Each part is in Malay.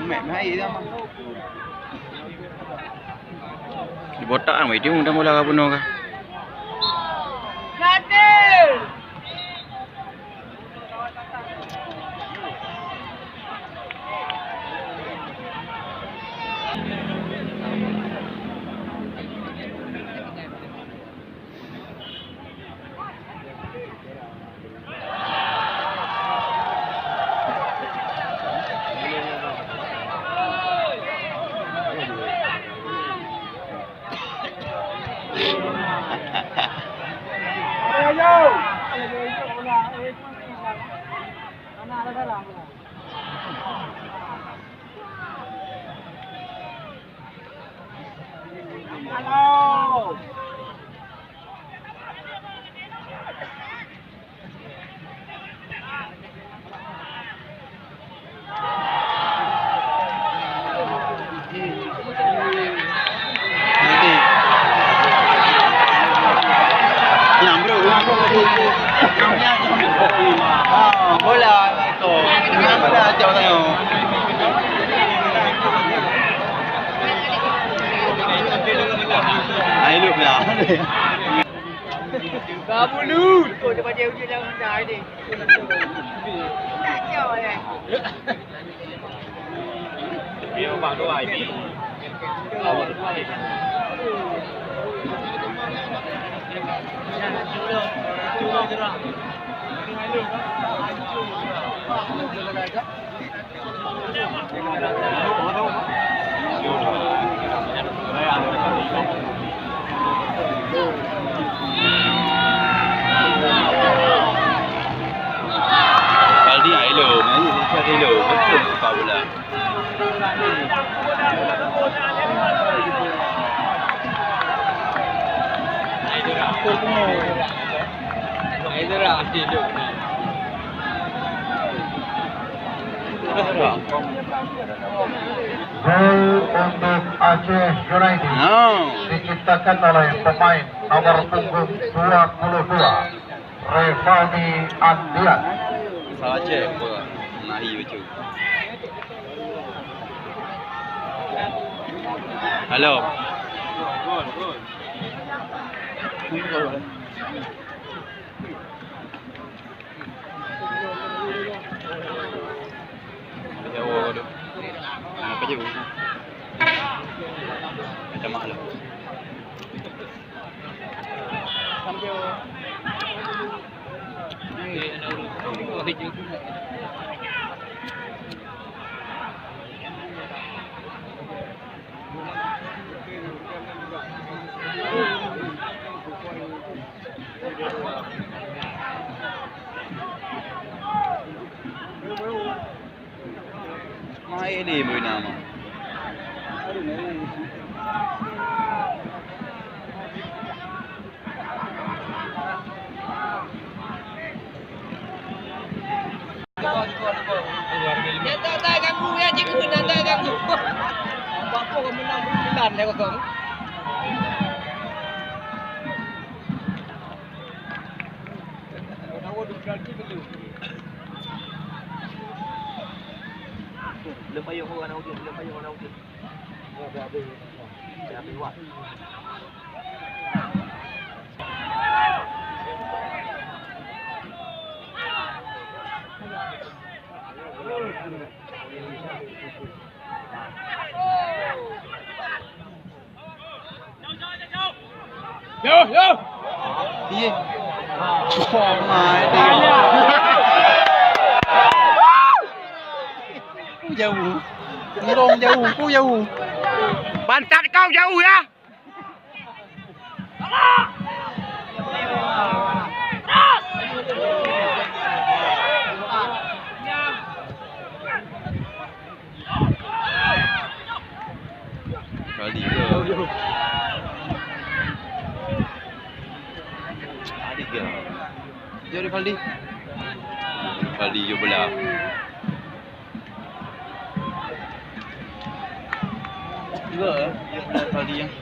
Mẹ hay ra mà. Di botak kan dia mudah mula ka bunuh ka. Bola itu. Bola jauh tengok. Ai lu lah. Kamu lu. Tu dia baca ujian yang rendah ni. Kacau ni. Dia bang dua IP. Awak dua IP. Cuba gerak. Kaldi ailo, ni cari lo, betul suka bola. Idra hidup ni. Gol untuk Aceh United diciptakan oleh pemain nomor punggung 22 Revani Andian. Saja apa? Nahi betul. Halo. Jauh tu. Apa je? Macam mana? Sampai. Mai ni boleh nama. Dia tak ganggu ya, cikgu tak ganggu. Apa kau menang 9-0. Belum payung orang nak ujian, belum payung orang nak ujian. Dah habis buat. Yo. Iya. Oh my god. Jauh. Ngerong jauh, ku jauh. Pantat kau jauh ya. Kali ke? Adik ke? Jom Kaldi. Kaldi je bola. Juga dia bola Kaldi yang.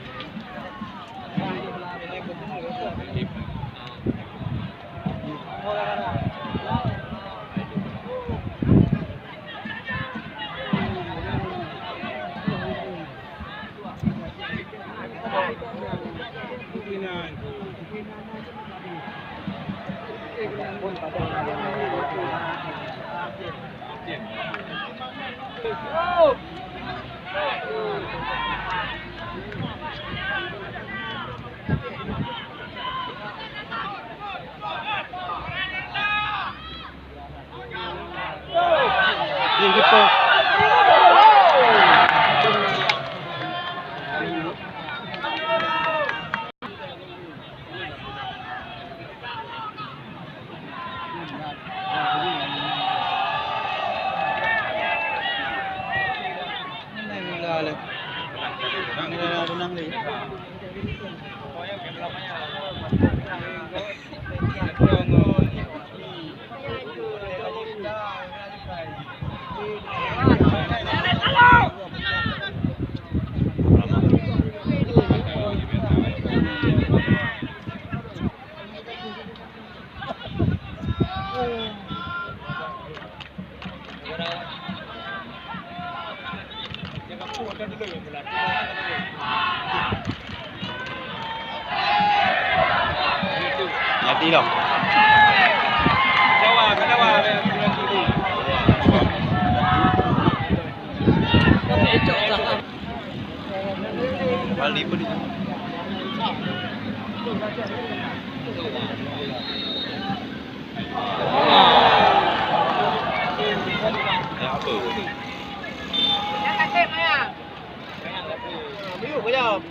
Dia keeper. Mati dah. Balik pun dia. Apa? Jangan tip ayah. Biuk kejap.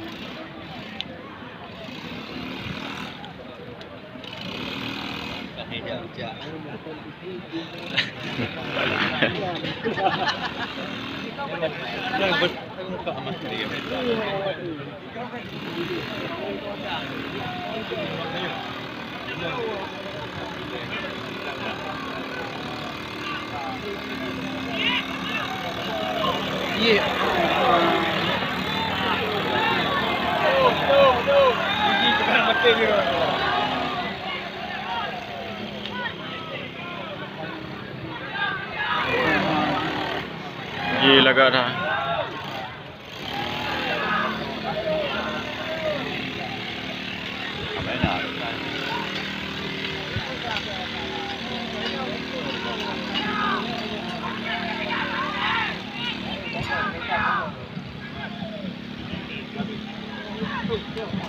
ये लगा था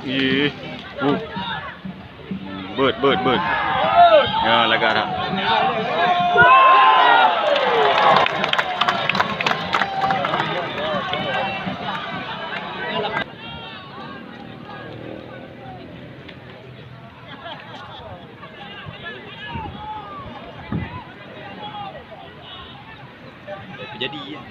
ये bird ya lagak dah. Jadi ya.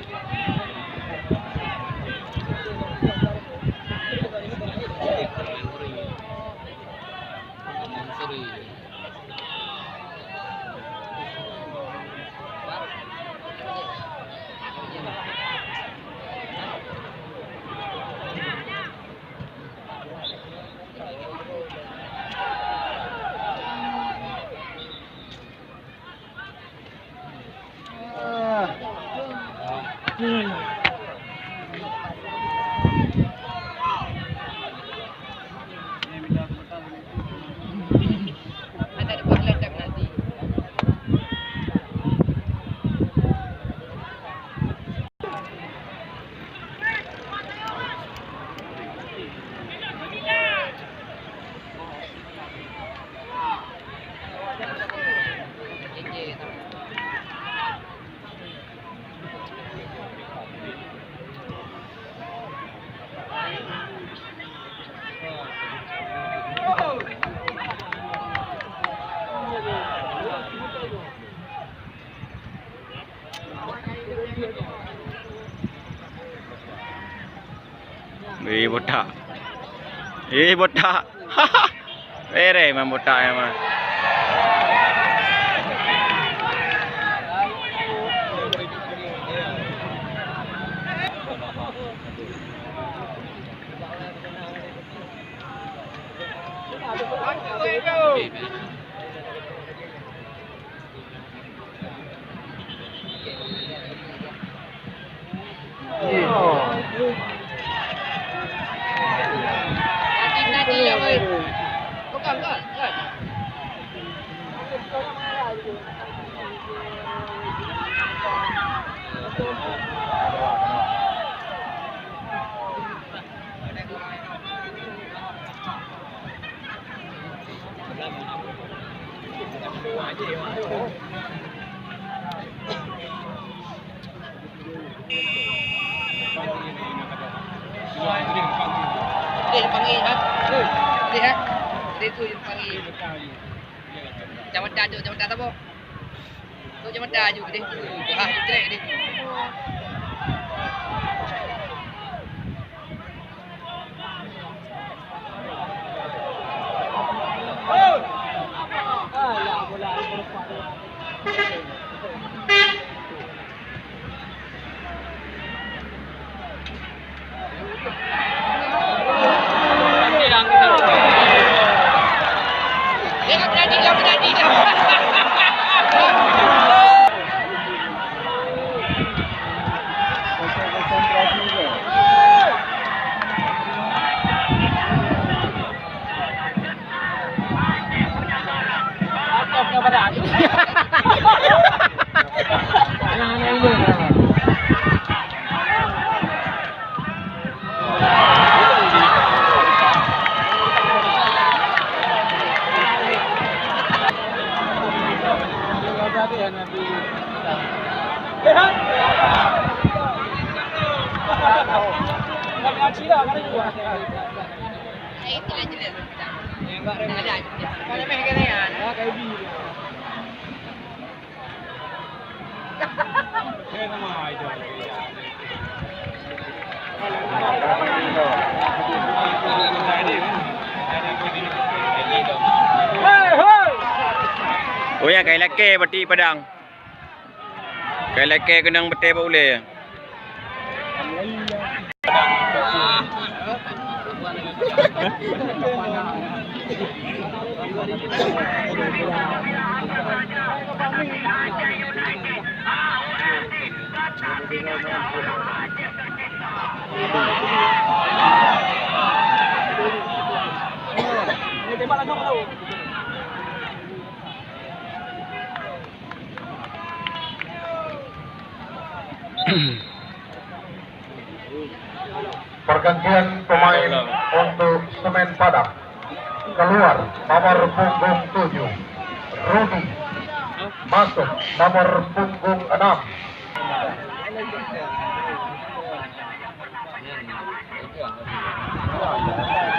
Ada buat letak nanti. botak. Botak. Pere memang botak memang. Nanti ya, weh. Bukan kan? Jadi ha. Jadi tu yang panggil. Jangan dah tu, jangan dah apa? Tu jangan dah ju dia. Ha, trek dia. Jangan berani. Oh ya, kai laki beti padang. Kai laki kenang beti apa boleh. Pergantian pemain untuk Semen Padang. Keluar nomor punggung 7 Rudi. Masuk nomor punggung 6 Ini